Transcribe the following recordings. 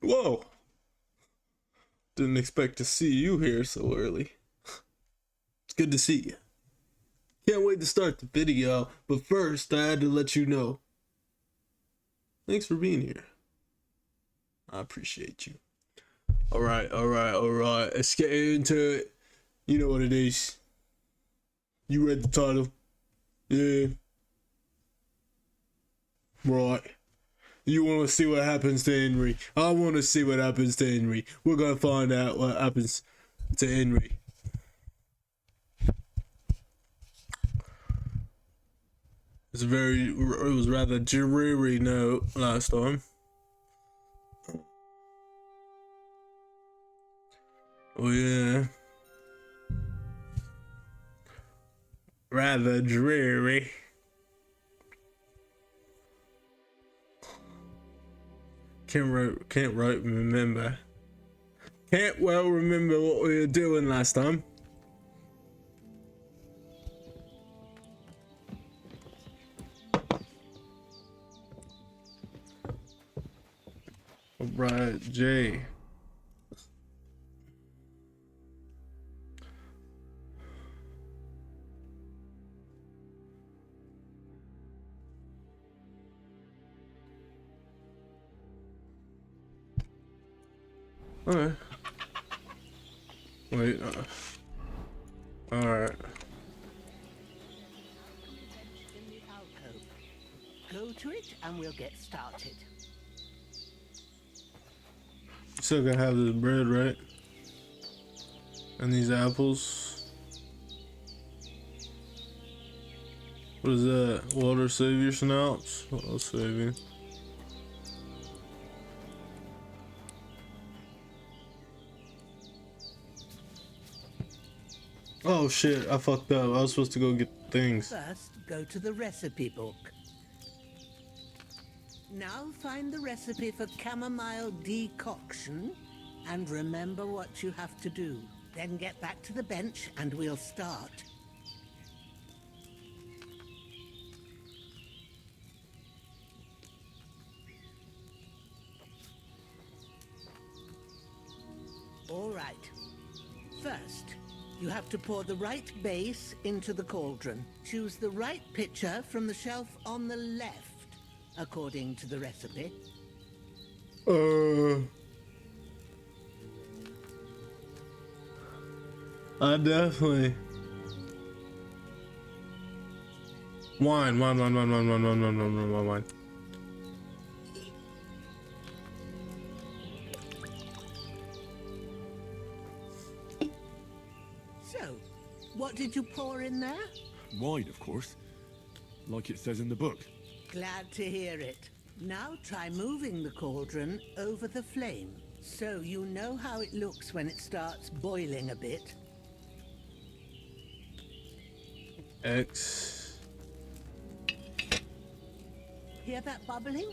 Whoa! Didn't expect to see you here so early. It's good to see you. Can't wait to start the video, but first I had to let you know. Thanks for being here. I appreciate you. Alright. Let's get into it. You know what it is. You read the title. Yeah. Right. You want to see what happens to Henry. I want to see what happens to Henry. We're going to find out what happens to Henry. It was rather dreary note last time. Oh yeah. Rather dreary. Can't remember. Can't well remember what we were doing last time. Right, Jay. Alright. Wait. Alright. Go to it and we'll get started. Still gotta have this bread, right? And these apples. What is that? Water save your snouts? I'll save you. Oh shit, I fucked up. I was supposed to go get things. First, go to the recipe book. Now find the recipe for chamomile decoction and remember what you have to do. Then get back to the bench and we'll start. All right. First, you have to pour the right base into the cauldron. Choose the right pitcher from the shelf on the left, according to the recipe. I definitely. Wine. So, what did you pour in there? Wine, of course. Like it says in the book. Glad to hear it. Now try moving the cauldron over the flame, so you know how it looks when it starts boiling a bit. X. Hear that bubbling?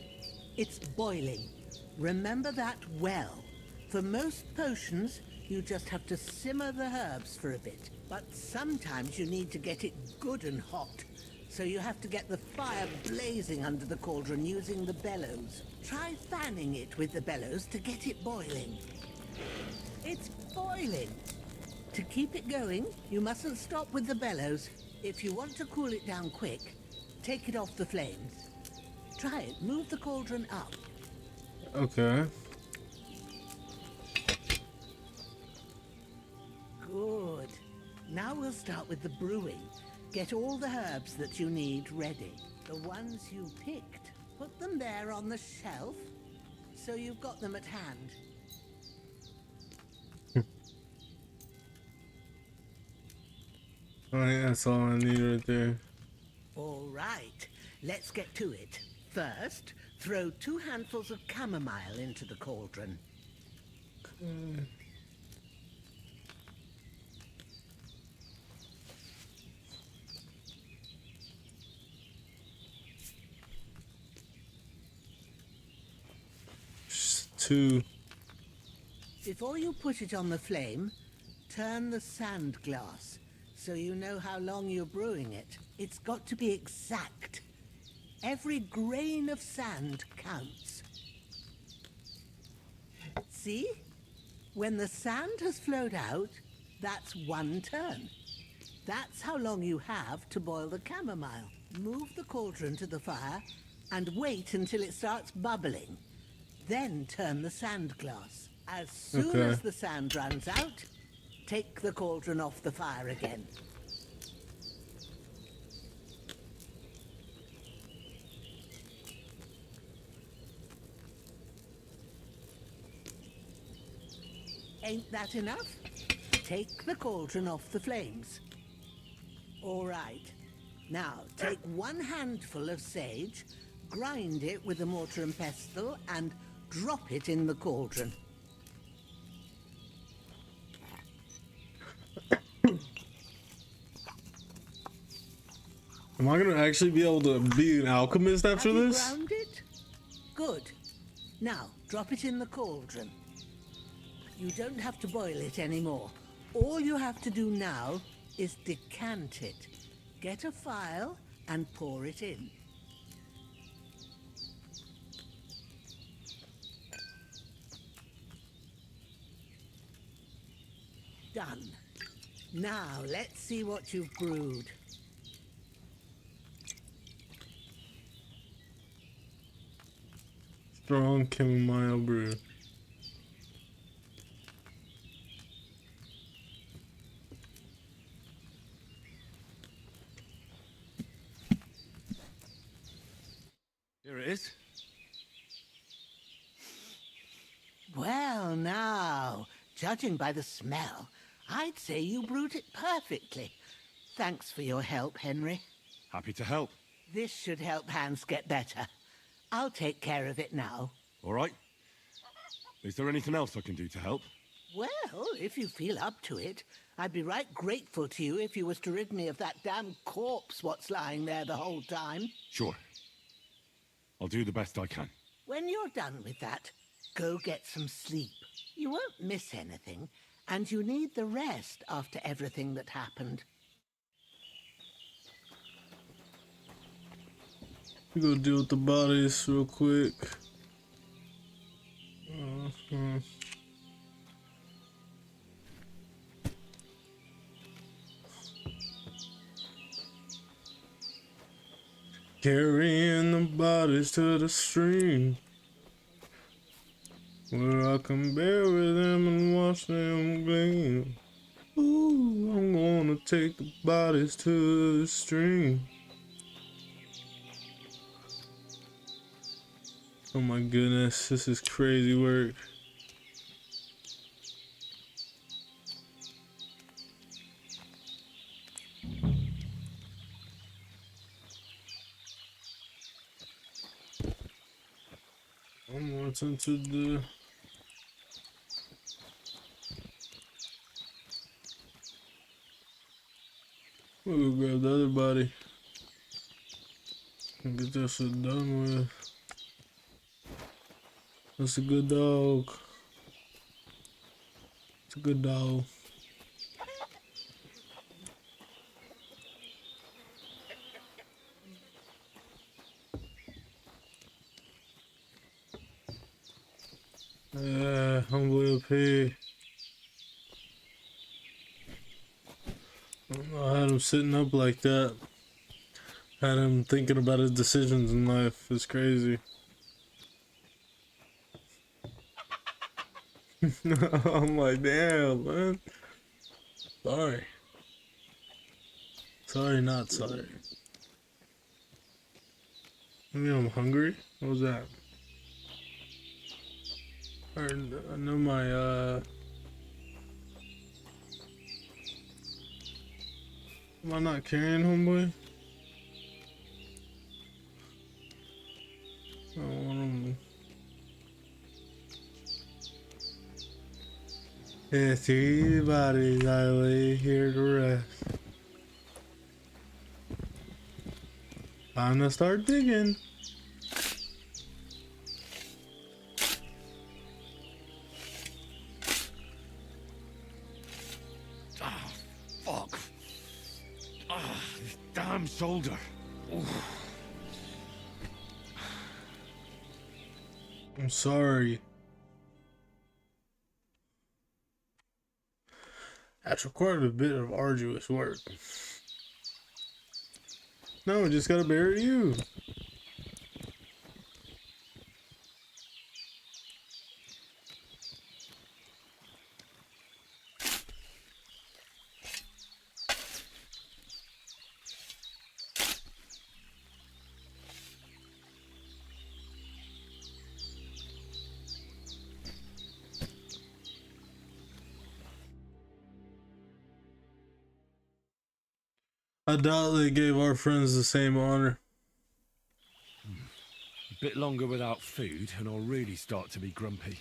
It's boiling. Remember that well. For most potions, you just have to simmer the herbs for a bit. But sometimes you need to get it good and hot. So you have to get the fire blazing under the cauldron using the bellows. Try fanning it with the bellows to get it boiling. It's boiling. To keep it going, you mustn't stop with the bellows. If you want to cool it down quick, take it off the flames. Try it. Move the cauldron up. Okay. Good. Now we'll start with the brewing. Get all the herbs that you need ready. The ones you picked, put them there on the shelf, so you've got them at hand. Oh yeah, that's all I need right there. All right, let's get to it. First, throw 2 handfuls of chamomile into the cauldron. Just 2. Before you put it on the flame, turn the sand glass so you know how long you're brewing it. It's got to be exact. Every grain of sand counts. See? When the sand has flowed out, that's 1 turn. That's how long you have to boil the chamomile. Move the cauldron to the fire and wait until it starts bubbling. Then turn the sand glass. As soon Okay. as the sand runs out, take the cauldron off the fire again. Ain't that enough? Take the cauldron off the flames. All right. Now, take 1 handful of sage, grind it with a mortar and pestle, and drop it in the cauldron. Am I gonna actually be able to be an alchemist after Have you this? ground it? Good. Now, drop it in the cauldron. You don't have to boil it anymore. All you have to do now is decant it. Get a phial and pour it in. Done. Now, let's see what you've brewed. Strong chamomile brew. Here it is. Well, now, judging by the smell, I'd say you brewed it perfectly. Thanks for your help, Henry. Happy to help. This should help Hans get better. I'll take care of it now. All right. Is there anything else I can do to help? Well, if you feel up to it, I'd be right grateful to you if you was to rid me of that damn corpse what's lying there the whole time. Sure. I'll do the best I can. When you're done with that, go get some sleep. You won't miss anything, and you need the rest after everything that happened. We go deal with the bodies real quick. Carrying the bodies to the stream, where I can bury them and watch them gleam. Ooh, I'm gonna take the bodies to the stream. Oh my goodness, this is crazy work. I'm watching to the... We'll go grab the other body and get this shit done with. That's a good dog. It's a good dog. Yeah, homeboy up here. I don't know, I had him sitting up like that. Had him thinking about his decisions in life. It's crazy. I'm like, damn, man. Sorry. Sorry, not sorry. Maybe I'm hungry? What was that? I know my, am I not carrying, homeboy? I don't want him. Yeah, 3 bodies I lay here to rest. Time to start digging. Ah, fuck. Ah, this damn shoulder. Oof. I'm sorry. That's required a bit of arduous work. Now we just gotta bury you. I doubt they gave our friends the same honor. A bit longer without food, and I'll really start to be grumpy.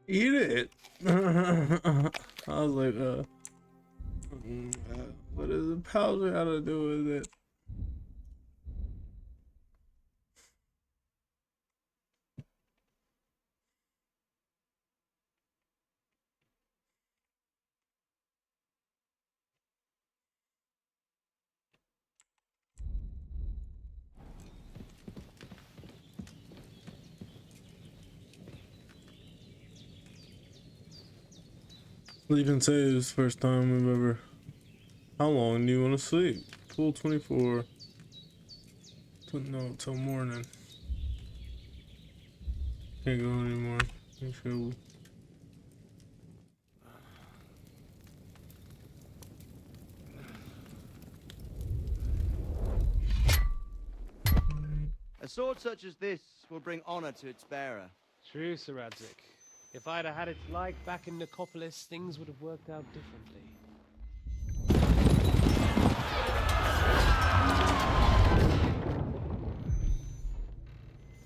Eat it. I was like, what does the powder have to do with it? Sleeping saves, first time we've ever. How long do you want to sleep? Full 24. No, till morning. Can't go anymore. Make sure. A sword such as this will bring honor to its bearer. True, Sir Radzik. If I'd have had its like back in Nicopolis, things would have worked out differently.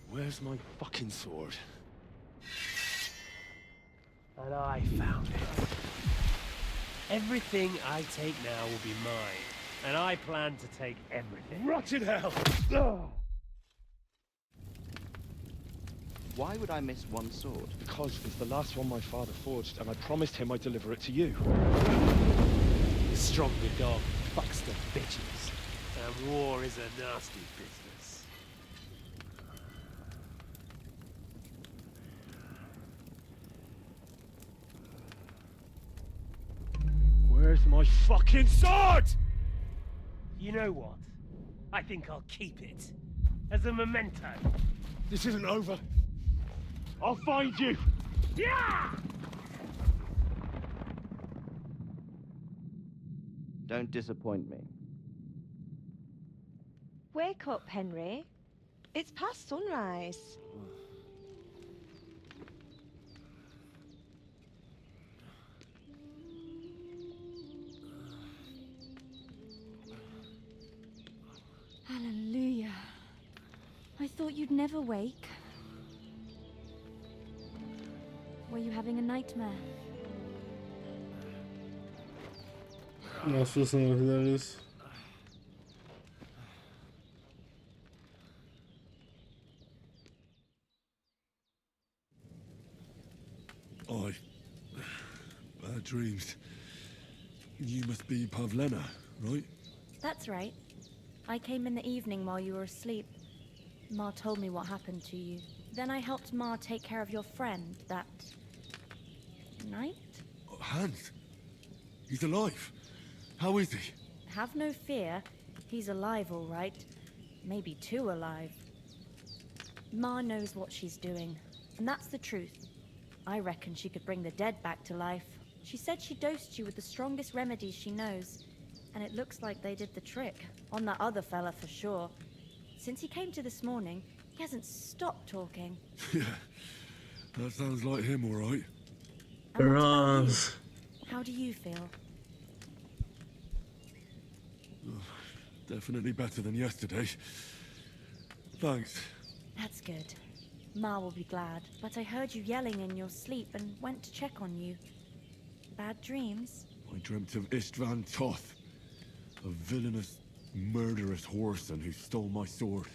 Where's my fucking sword? And I found it. Everything I take now will be mine, and I plan to take everything. Rotten hell! Why would I miss one sword? Because it's the last one my father forged, and I promised him I'd deliver it to you. The stronger dog fucks the bitches, and war is a nasty business. Where's my fucking sword? You know what? I think I'll keep it. As a memento. This isn't over. I'll find you! Yeah! Don't disappoint me. Wake up, Henry. It's past sunrise. Hallelujah. I thought you'd never wake. Were you having a nightmare? I'm not supposed to know who that is. Bad dreams. You must be Pavlena, right? That's right. I came in the evening while you were asleep. Ma told me what happened to you. Then I helped Ma take care of your friend that night? Hans? He's alive. How is he? Have no fear. He's alive, all right. Maybe too alive. Ma knows what she's doing, and that's the truth. I reckon she could bring the dead back to life. She said she dosed you with the strongest remedies she knows, and it looks like they did the trick. On that other fella for sure. Since he came to this morning, he hasn't stopped talking. Yeah. That sounds like him, all right. And what about you? Bronze. How do you feel? Definitely better than yesterday. Thanks. That's good. Ma will be glad, but I heard you yelling in your sleep and went to check on you. Bad dreams? I dreamt of Istvan Toth, a villainous, murderous whoreson who stole my sword.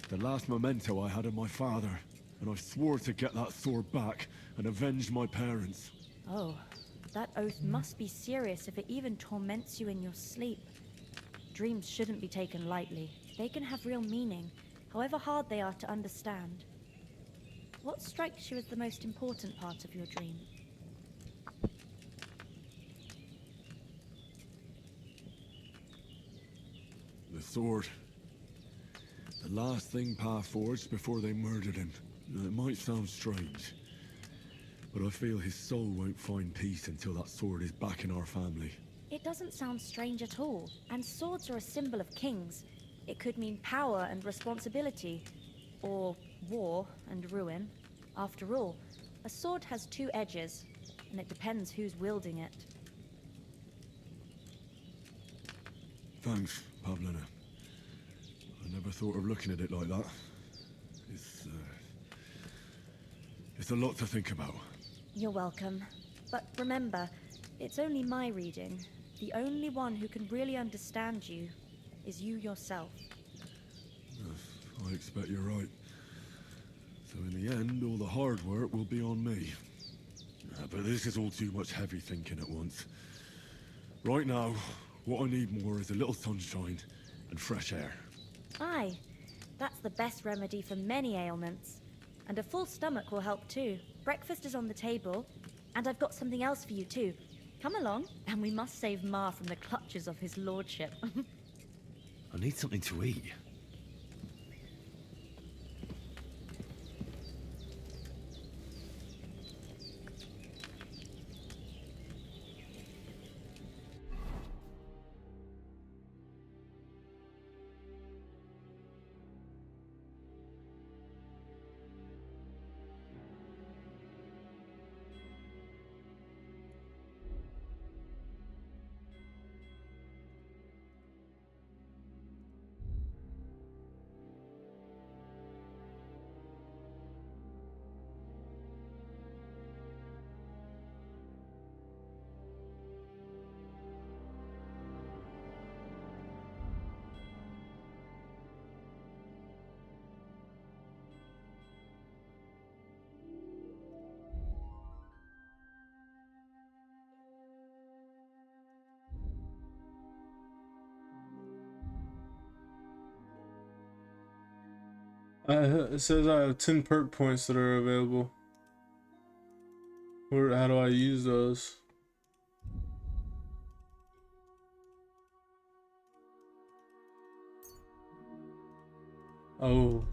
The last memento I had of my father, and I swore to get that sword back and avenge my parents. Oh, that oath must be serious if it even torments you in your sleep. Dreams shouldn't be taken lightly. They can have real meaning, however hard they are to understand. What strikes you as the most important part of your dream? The sword. The last thing Pa forged before they murdered him. It might sound strange, but I feel his soul won't find peace until that sword is back in our family. It doesn't sound strange at all, and swords are a symbol of kings. It could mean power and responsibility, or war and ruin. After all, a sword has two edges, and it depends who's wielding it. Thanks, Pavlina. I never thought of looking at it like that. It's a lot to think about. You're welcome. But remember, it's only my reading. The only one who can really understand you is you yourself. I expect you're right. So in the end, all the hard work will be on me. But this is all too much heavy thinking at once. Right now, what I need more is a little sunshine and fresh air. Aye, that's the best remedy for many ailments. And a full stomach will help too. Breakfast is on the table, and I've got something else for you too. Come along, and we must save Ma from the clutches of his lordship. I need something to eat. It says I have 10 perk points that are available. How do I use those? Oh.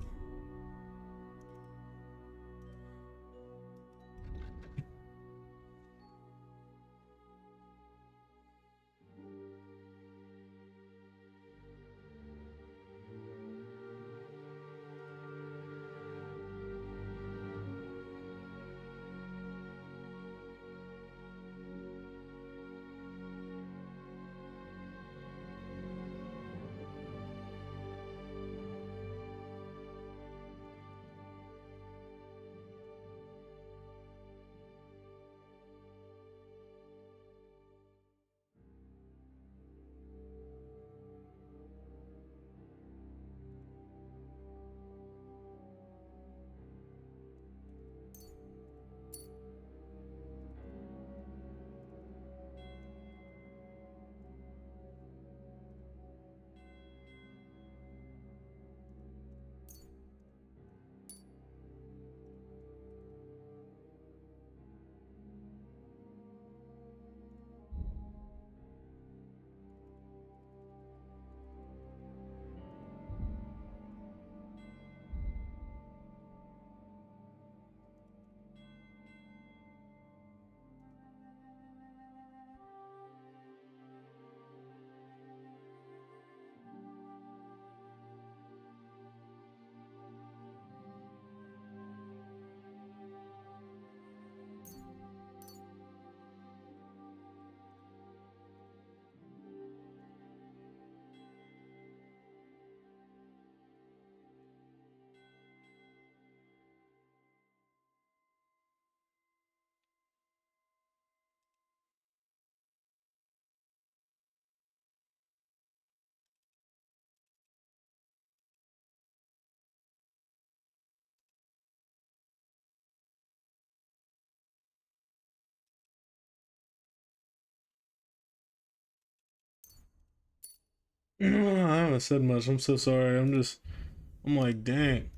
I haven't said much. I'm so sorry. I'm like, dang.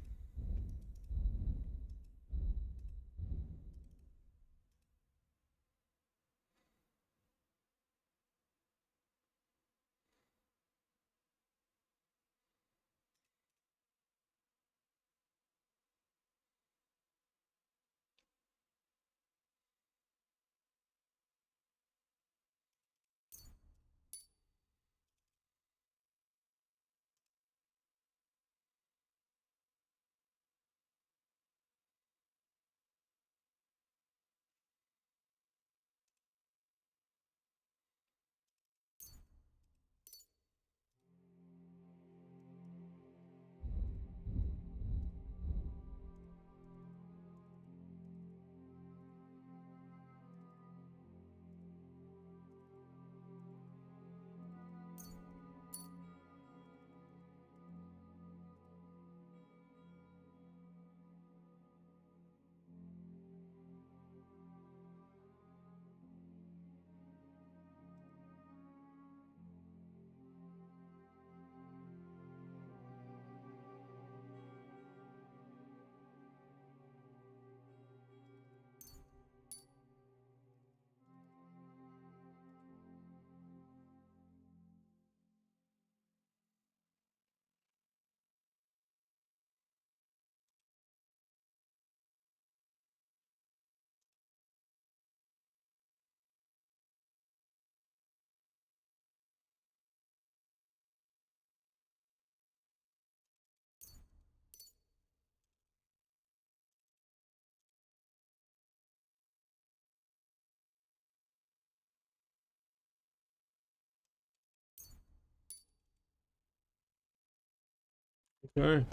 Okay.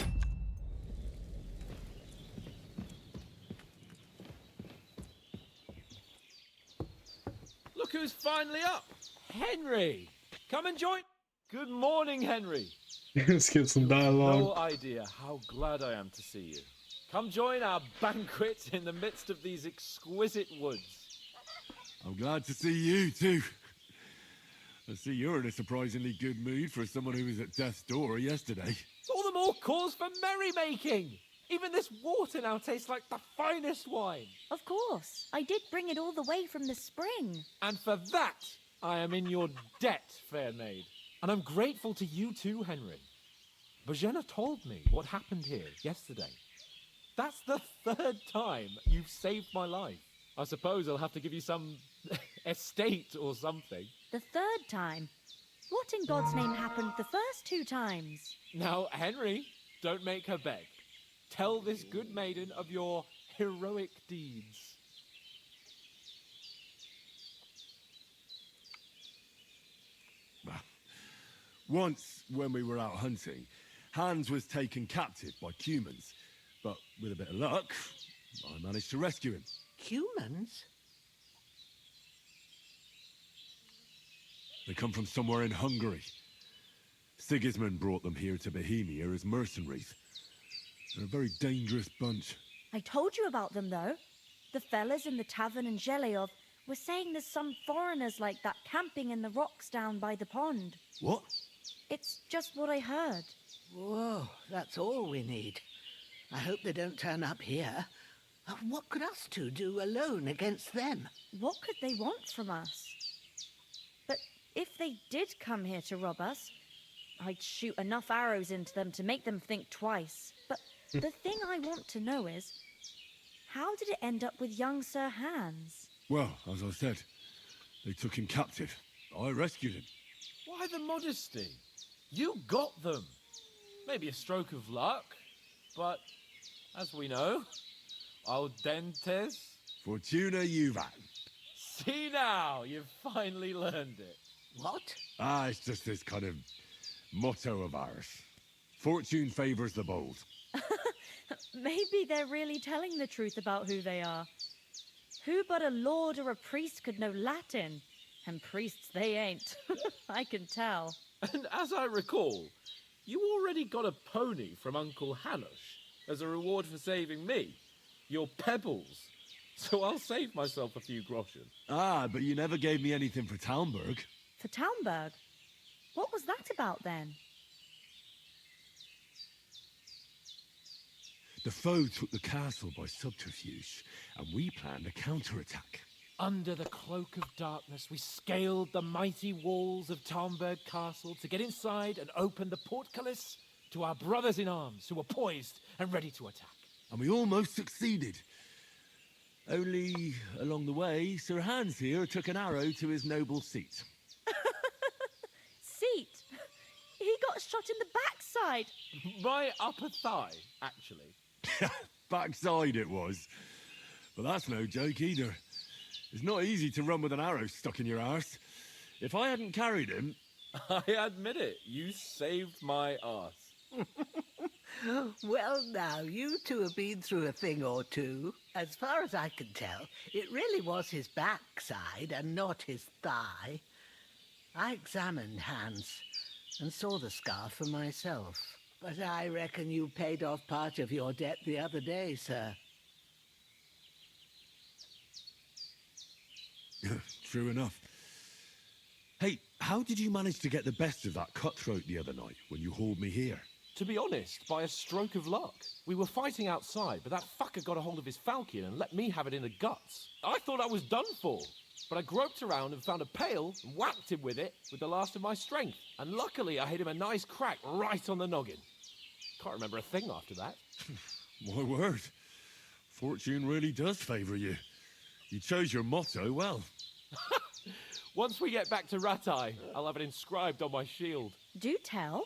Look who's finally up! Henry! Come and join. Good morning, Henry. Skip some You have dialogue. no idea how glad I am to see you. Come join our banquet in the midst of these exquisite woods. I'm glad to see you too. I see you're in a surprisingly good mood for someone who was at death's door yesterday. It's all the more cause for merrymaking. Even this water now tastes like the finest wine. Of course. I did bring it all the way from the spring. And for that, I am in your debt, fair maid. And I'm grateful to you too, Henry. Bojena told me what happened here yesterday. That's the third time you've saved my life. I suppose I'll have to give you some estate or something. The third time? What in God's name happened the first 2 times? Now, Henry, don't make her beg. Tell this good maiden of your heroic deeds. Once, when we were out hunting, Hans was taken captive by humans. But with a bit of luck, I managed to rescue him. Humans? They come from somewhere in Hungary. Sigismund brought them here to Bohemia as mercenaries. They're a very dangerous bunch. I told you about them, though. The fellas in the tavern in Zheleov were saying there's some foreigners like that camping in the rocks down by the pond. What? It's just what I heard. Whoa, that's all we need. I hope they don't turn up here. What could us two do alone against them? What could they want from us? But if they did come here to rob us, I'd shoot enough arrows into them to make them think twice. But the thing I want to know is, how did it end up with young Sir Hans? Well, as I said, they took him captive. I rescued him. Why the modesty? You got them. Maybe a stroke of luck, but as we know, al dentes. Fortuna juvat. See now, you've finally learned it. What? It's just this kind of motto of ours. Fortune favors the bold. Maybe they're really telling the truth about who they are. Who but a lord or a priest could know Latin? And priests they ain't. I can tell. And as I recall, you already got a pony from Uncle Hanush as a reward for saving me. Your pebbles. So I'll save myself a few groschen. But you never gave me anything for Talmberg. For Talmberg? What was that about then? The foe took the castle by subterfuge, and we planned a counterattack. Under the cloak of darkness, we scaled the mighty walls of Tarnberg Castle to get inside and open the portcullis to our brothers in arms who were poised and ready to attack. And we almost succeeded. Only, along the way, Sir Hans here took an arrow to his noble seat. Seat? He got shot in the backside. My upper thigh, actually. Backside it was. But that's no joke either. It's not easy to run with an arrow stuck in your arse. If I hadn't carried him... I admit it, you saved my arse. Well, now, you two have been through a thing or two. As far as I can tell, it really was his backside and not his thigh. I examined Hans and saw the scar for myself. But I reckon you paid off part of your debt the other day, sir. True enough. Hey, how did you manage to get the best of that cutthroat the other night when you hauled me here? To be honest, by a stroke of luck. We were fighting outside, but that fucker got a hold of his falcon and let me have it in the guts. I thought I was done for, but I groped around and found a pail and whacked him with it with the last of my strength. And luckily, I hit him a nice crack right on the noggin. Can't remember a thing after that. My word. Fortune really does favour you. You chose your motto well. Once we get back to Ratai, I'll have it inscribed on my shield. Do tell.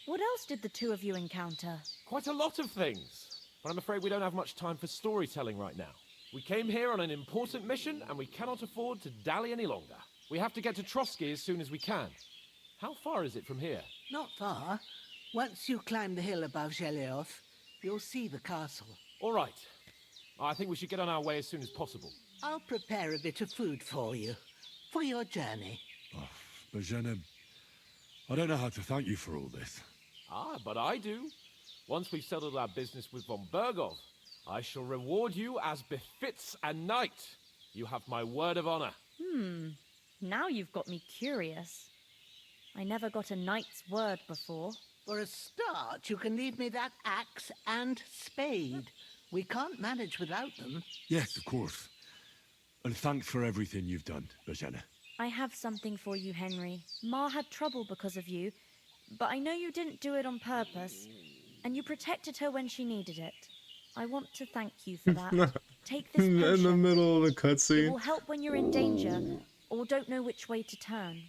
What else did the two of you encounter? Quite a lot of things, but I'm afraid we don't have much time for storytelling right now. We came here on an important mission, and we cannot afford to dally any longer. We have to get to Trotsky as soon as we can. How far is it from here? Not far. Once you climb the hill above Zhelioth, you'll see the castle. All right. I think we should get on our way as soon as possible. I'll prepare a bit of food for you, for your journey. Oh, Bozhena, I don't know how to thank you for all this. Ah, but I do. Once we've settled our business with von Bergov, I shall reward you as befits a knight. You have my word of honor. Now you've got me curious. I never got a knight's word before. For a start, you can leave me that axe and spade. We can't manage without them. Yes, of course. And thanks for everything you've done, Bozhena. I have something for you, Henry. Ma had trouble because of you, but I know you didn't do it on purpose, and you protected her when she needed it. I want to thank you for that. Take this potion. In the middle of the It cutscene. will help when you're in danger, or don't know which way to turn.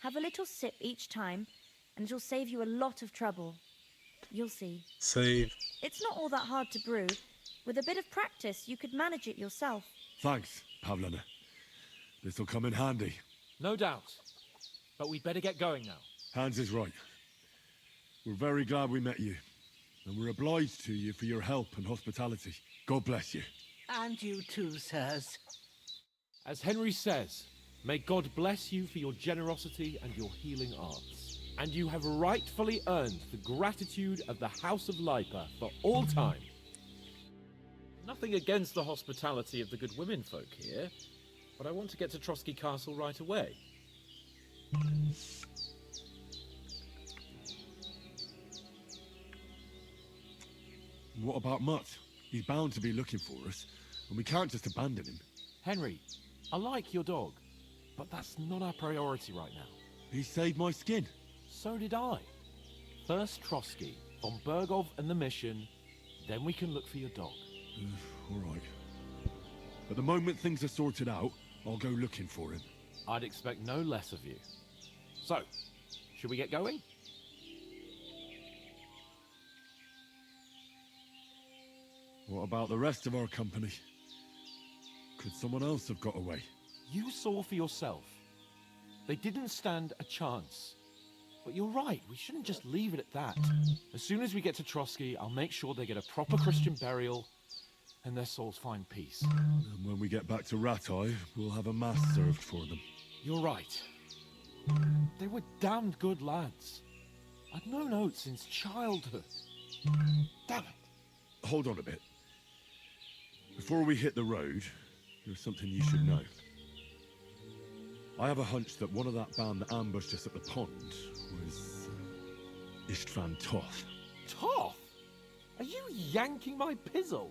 Have a little sip each time, and it'll save you a lot of trouble. You'll see. Save. It's not all that hard to brew. With a bit of practice, you could manage it yourself. Thanks, Pavlena. This'll come in handy. No doubt. But we'd better get going now. Hans is right. We're very glad we met you. And we're obliged to you for your help and hospitality. God bless you. And you too, sirs. As Henry says, may God bless you for your generosity and your healing arts. And you have rightfully earned the gratitude of the House of Lipa for all time. Nothing against the hospitality of the good women folk here, but I want to get to Trotsky Castle right away. What about Mutt? He's bound to be looking for us, and we can't just abandon him. Henry, I like your dog, but that's not our priority right now. He saved my skin. So did I. First Trotsky, von Bergov and the mission, then we can look for your dog. All right. But the moment things are sorted out, I'll go looking for him. I'd expect no less of you. So, should we get going? What about the rest of our company? Could someone else have got away? You saw for yourself. They didn't stand a chance. But you're right, we shouldn't just leave it at that. As soon as we get to Trotsky, I'll make sure they get a proper Christian burial and their souls find peace. And when we get back to Ratai, we'll have a mass served for them. You're right. They were damned good lads. I'd known Oates since childhood. Damn it. Hold on a bit. Before we hit the road, there's something you should know. I have a hunch that one of that band that ambushed us at the pond was Istvan Toth. Toth? Are you yanking my pizzle?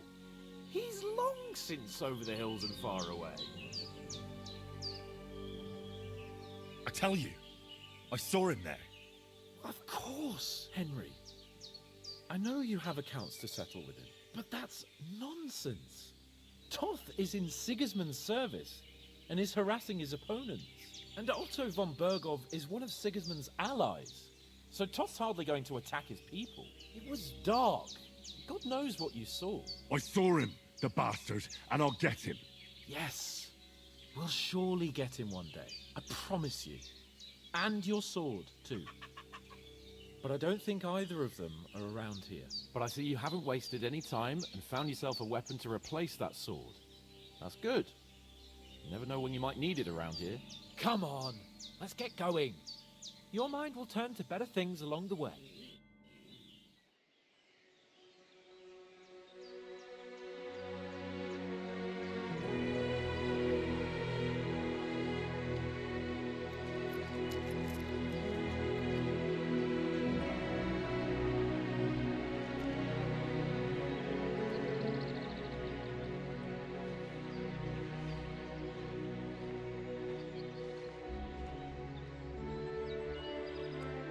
He's long since over the hills and far away. I tell you, I saw him there. Of course, Henry. I know you have accounts to settle with him, but that's nonsense. Toth is in Sigismund's service and is harassing his opponents. And Otto von Bergov is one of Sigismund's allies. So Toth's hardly going to attack his people. It was dark. God knows what you saw. I saw him, the bastard, and I'll get him. Yes. We'll surely get him one day. I promise you. And your sword, too. But I don't think either of them are around here. But I see you haven't wasted any time and found yourself a weapon to replace that sword. That's good. You never know when you might need it around here. Come on, let's get going. Your mind will turn to better things along the way.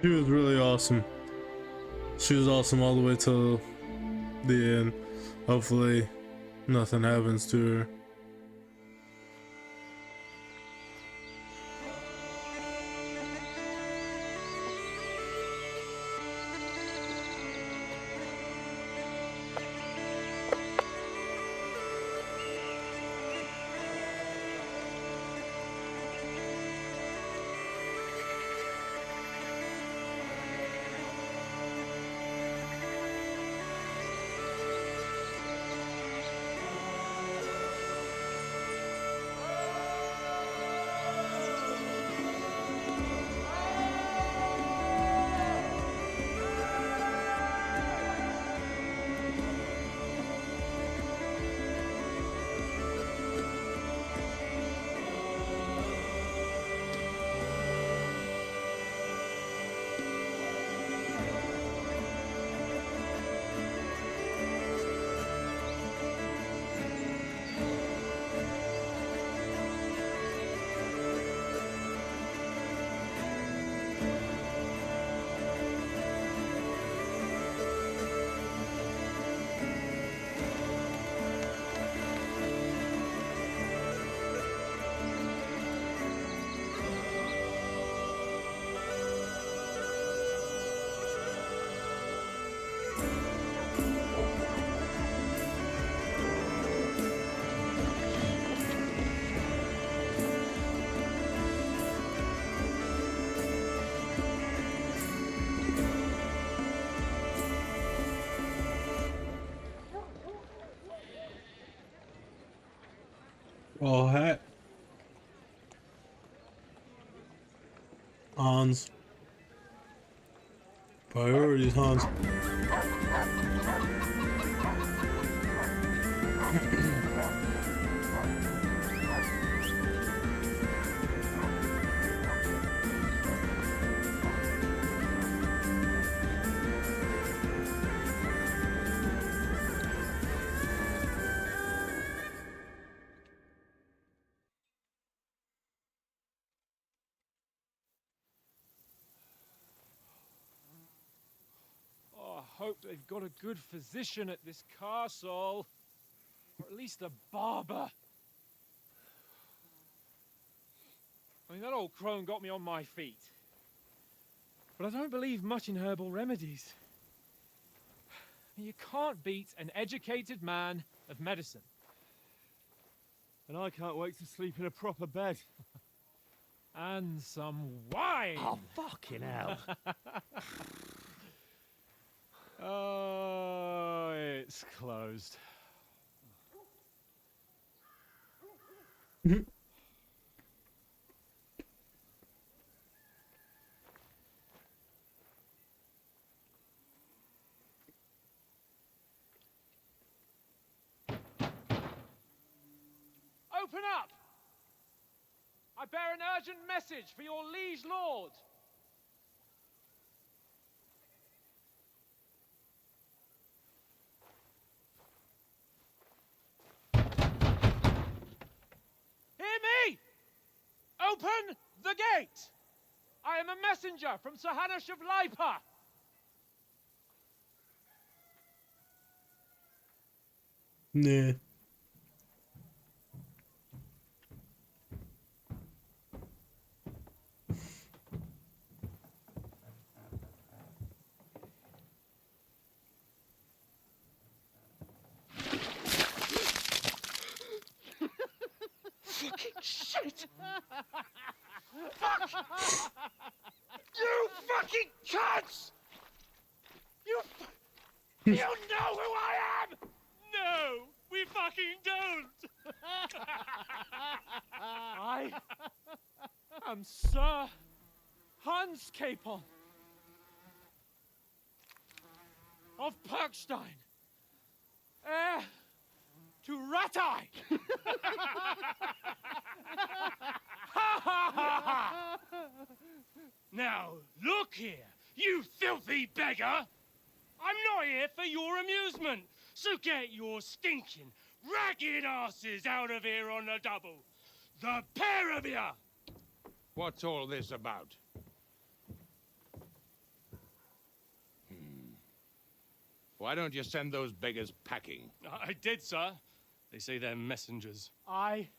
She was really awesome. She was awesome all the way till the end. Hopefully, nothing happens to her. All hat. Hans. Priorities, Hans. Oh, I hope they've got a good physician at this castle. Or at least a barber. I mean, that old crone got me on my feet. But I don't believe much in herbal remedies. You can't beat an educated man of medicine. And I can't wait to sleep in a proper bed. And some wine! Oh, fucking hell. Oh, it's closed. Open up! I bear an urgent message for your liege lord. Hear me! Open the gate! I am a messenger from Sir Hanush of Lipa. Nah. Fucking shit! Fuck! You fucking cunts! You know who I am? No, we fucking don't! I am Sir Hans Capon of Perkstein, heir to Ratai! Now, look here, you filthy beggar! I'm not here for your amusement, so get your stinking, ragged asses out of here on the double. The pair of you! What's all this about? Why don't you send those beggars packing? I did, sir. They say they're messengers. I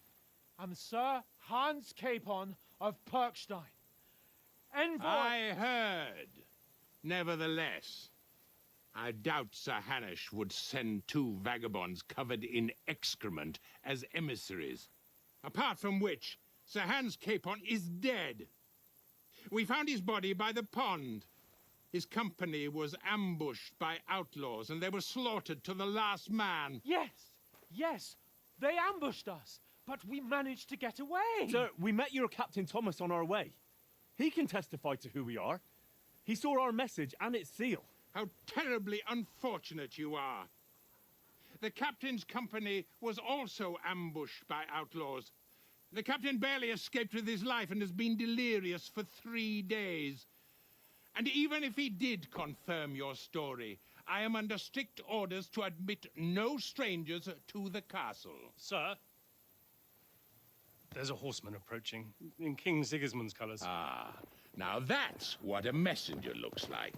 am Sir Hans Capon of Perkstein. Envoy... I heard. Nevertheless, I doubt Sir Hanush would send two vagabonds covered in excrement as emissaries. Apart from which, Sir Hans Capon is dead. We found his body by the pond. His company was ambushed by outlaws, and they were slaughtered to the last man. Yes, yes, they ambushed us, but we managed to get away. Sir, we met your Captain Thomas on our way. He can testify to who we are. He saw our message and its seal. How terribly unfortunate you are. The captain's company was also ambushed by outlaws. The captain barely escaped with his life and has been delirious for 3 days. And even if he did confirm your story, I am under strict orders to admit no strangers to the castle. Sir, there's a horseman approaching in King Sigismund's colours. Ah, now that's what a messenger looks like.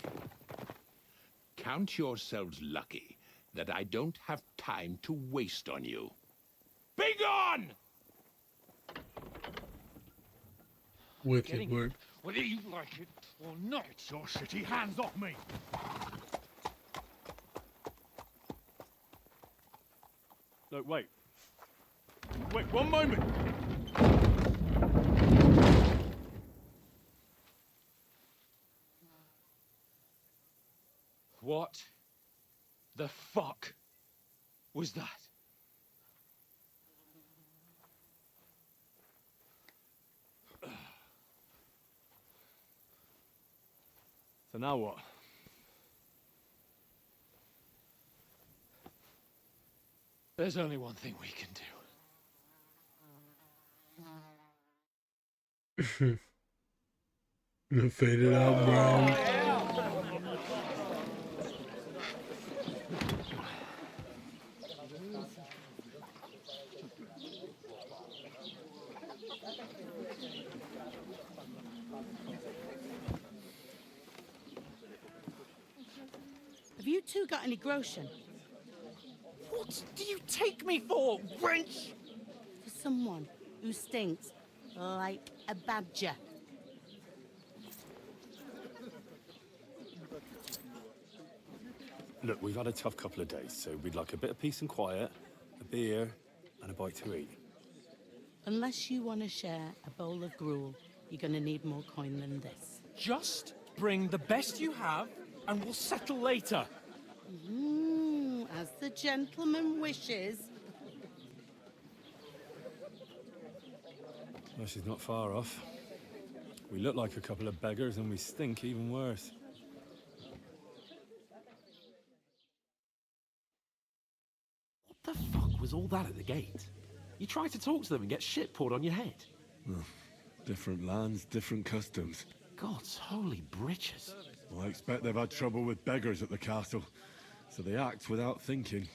Count yourselves lucky that I don't have time to waste on you. Be gone! Wicked work. Whether you like it or not. Your shitty hands off me! Look, wait. Wait, one moment! What the fuck was that? So now what? There's only one thing we can do. Fade it out, bro. Have you two got any groschen? What do you take me for, wench? For someone who stinks like a badger. Look, we've had a tough couple of days, so we'd like a bit of peace and quiet, a beer, and a bite to eat. Unless you want to share a bowl of gruel, you're going to need more coin than this. Just bring the best you have, and we'll settle later. As the gentleman wishes. Well, she's not far off. We look like a couple of beggars, and we stink even worse. What the fuck was all that at the gate? You tried to talk to them and get shit poured on your head. Different lands, different customs. God's holy britches. I expect they've had trouble with beggars at the castle, so they act without thinking.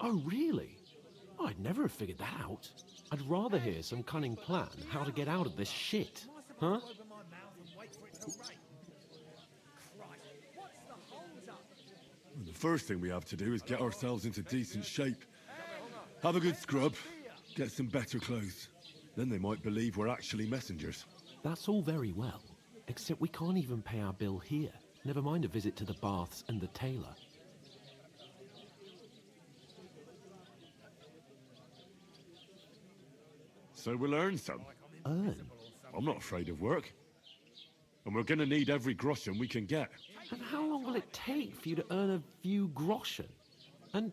Oh, really? I'd never have figured that out. I'd rather hear some cunning plan how to get out of this shit. Huh? The first thing we have to do is get ourselves into decent shape. Have a good scrub, get some better clothes. Then they might believe we're actually messengers. That's all very well, except we can't even pay our bill here. Never mind a visit to the baths and the tailor. So we'll earn some. Earn? I'm not afraid of work. And we're gonna need every groschen we can get. And how long will it take for you to earn a few groschen? And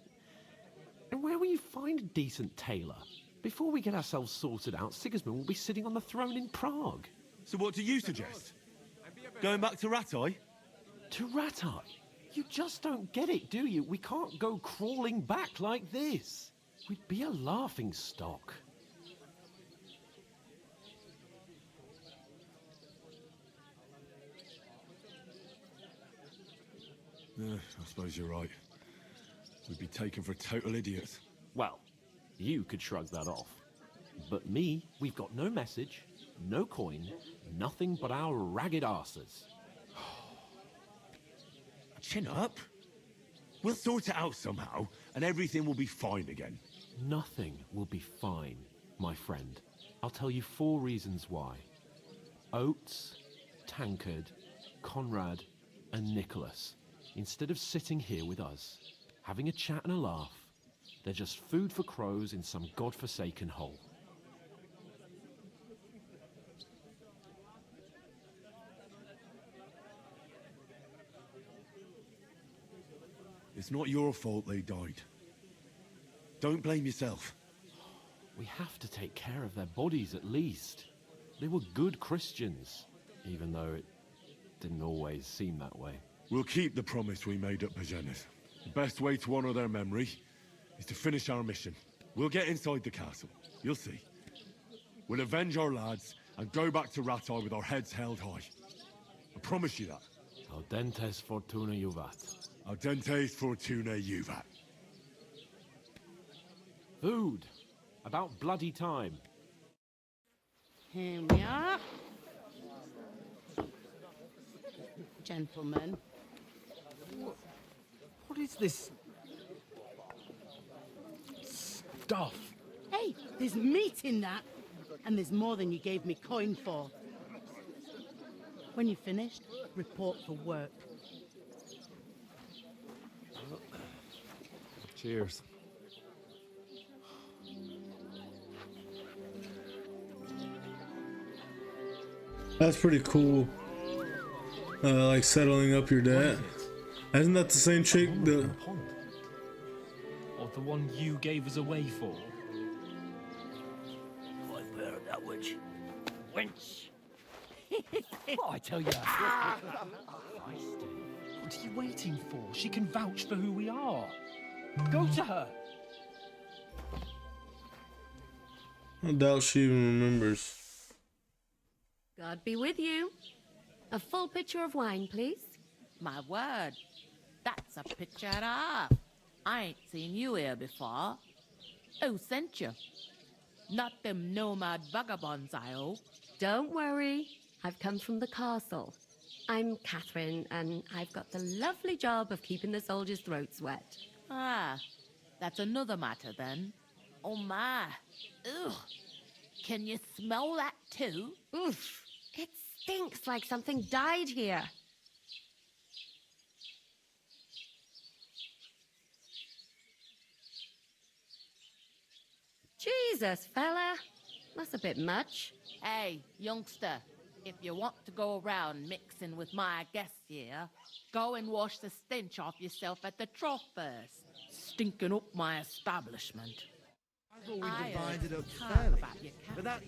where will you find a decent tailor? Before we get ourselves sorted out, Sigismund will be sitting on the throne in Prague. So what do you suggest? Going back to Ratai? To Ratai? You just don't get it, do you? We can't go crawling back like this. We'd be a laughing stock. I suppose you're right. We'd be taken for total idiots. Well, you could shrug that off. But me, we've got no message, no coin, nothing but our ragged arses. Chin up. We'll sort it out somehow, and everything will be fine again. Nothing will be fine, my friend. I'll tell you 4 reasons why. Oates, Tankard, Conrad, and Nicholas, instead of sitting here with us, having a chat and a laugh, they're just food for crows in some godforsaken hole. It's not your fault they died. Don't blame yourself. We have to take care of their bodies at least. They were good Christians, even though it didn't always seem that way. We'll keep the promise we made at Bajena's. The best way to honor their memory is to finish our mission. We'll get inside the castle. You'll see. We'll avenge our lads and go back to Ratai with our heads held high. I promise you that. Audentes fortuna juvat. Audentes fortuna juvat. Food. About bloody time. Here we are. Gentlemen. What is this stuff? Hey, there's meat in that. And there's more than you gave me coin for. When you're finished, report for work. Cheers. That's pretty cool. Like settling up your dad. Isn't that the same chick that... Or the one you gave us away for? I've heard that witch. Wench. What I tell you. What are you waiting for? She can vouch for who we are. Go to her. I doubt she even remembers. God be with you. A full pitcher of wine, please. My word. That's a picture and a half. I ain't seen you here before. Who sent you? Not them nomad vagabonds, I hope. Don't worry. I've come from the castle. I'm Catherine, and I've got the lovely job of keeping the soldiers' throats wet. Ah, that's another matter then. Oh my. Ugh. Can you smell that too? Oof. It stinks like something died here. Jesus, fella. That's a bit much. Hey, youngster, if you want to go around mixing with my guests here, go and wash the stench off yourself at the trough first. Stinking up my establishment. I thought we divided up heard fairly. about your cat. But that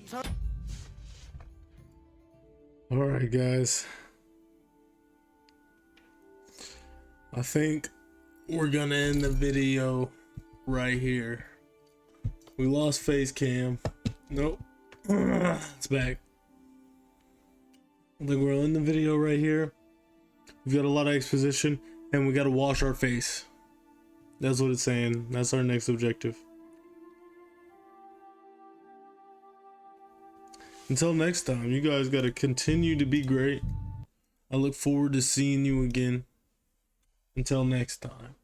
Alright guys. I think we're gonna end the video right here. We lost face cam. Nope. It's back. I think we're in the video right here. We've got a lot of exposition, and we got to wash our face. That's what it's saying. That's our next objective. Until next time, you guys got to continue to be great. I look forward to seeing you again. Until next time.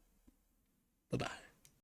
Bye-bye.